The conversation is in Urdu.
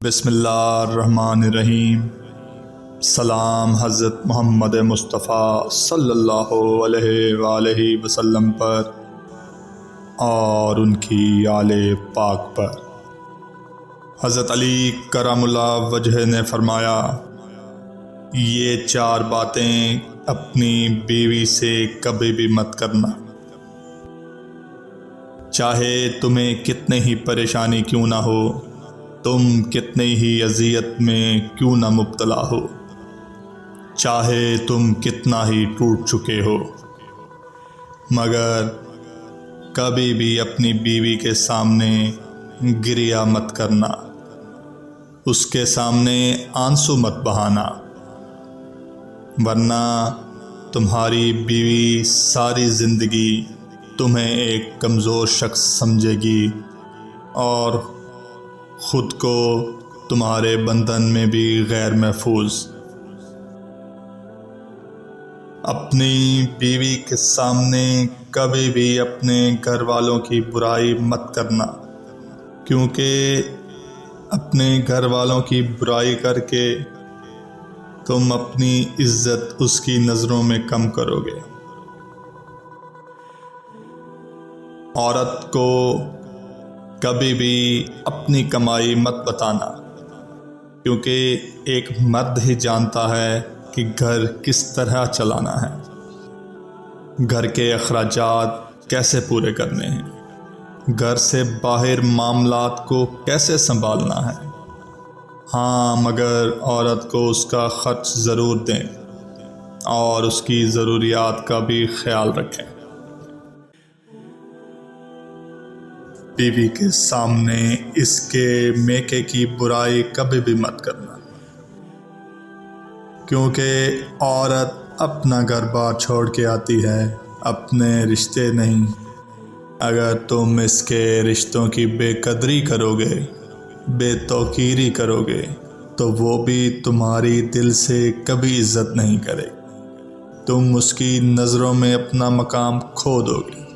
بسم اللہ الرحمن الرحیم۔ سلام حضرت محمد مصطفیٰ صلی اللہ علیہ وآلہ وسلم پر اور ان کی آل پاک پر۔ حضرت علی کرم اللہ وجہ نے فرمایا، یہ 4 باتیں اپنی بیوی سے کبھی بھی مت کرنا، چاہے تمہیں کتنے ہی پریشانی کیوں نہ ہو، تم کتنے ہی اذیت میں کیوں نہ مبتلا ہو، چاہے تم کتنا ہی ٹوٹ چکے ہو، مگر کبھی بھی اپنی بیوی کے سامنے گریہ مت کرنا، اس کے سامنے آنسو مت بہانا، ورنہ تمہاری بیوی ساری زندگی تمہیں ایک کمزور شخص سمجھے گی اور خود کو تمہارے بندھن میں بھی غیر محفوظ۔ اپنی بیوی کے سامنے کبھی بھی اپنے گھر والوں کی برائی مت کرنا، کیونکہ اپنے گھر والوں کی برائی کر کے تم اپنی عزت اس کی نظروں میں کم کرو گے۔ عورت کو کبھی بھی اپنی کمائی مت بتانا، کیونکہ ایک مرد ہی جانتا ہے کہ گھر کس طرح چلانا ہے، گھر کے اخراجات کیسے پورے کرنے ہیں، گھر سے باہر معاملات کو کیسے سنبھالنا ہے۔ ہاں، مگر عورت کو اس کا خرچ ضرور دیں اور اس کی ضروریات کا بھی خیال رکھیں۔ بیوی کے سامنے اس کے میکے کی برائی کبھی بھی مت کرنا، کیونکہ عورت اپنا گھر بار چھوڑ کے آتی ہے، اپنے رشتے نہیں۔ اگر تم اس کے رشتوں کی بے قدری کرو گے، بے توقیری کرو گے، تو وہ بھی تمہاری دل سے کبھی عزت نہیں کرے، تم اس کی نظروں میں اپنا مقام کھو دو گے۔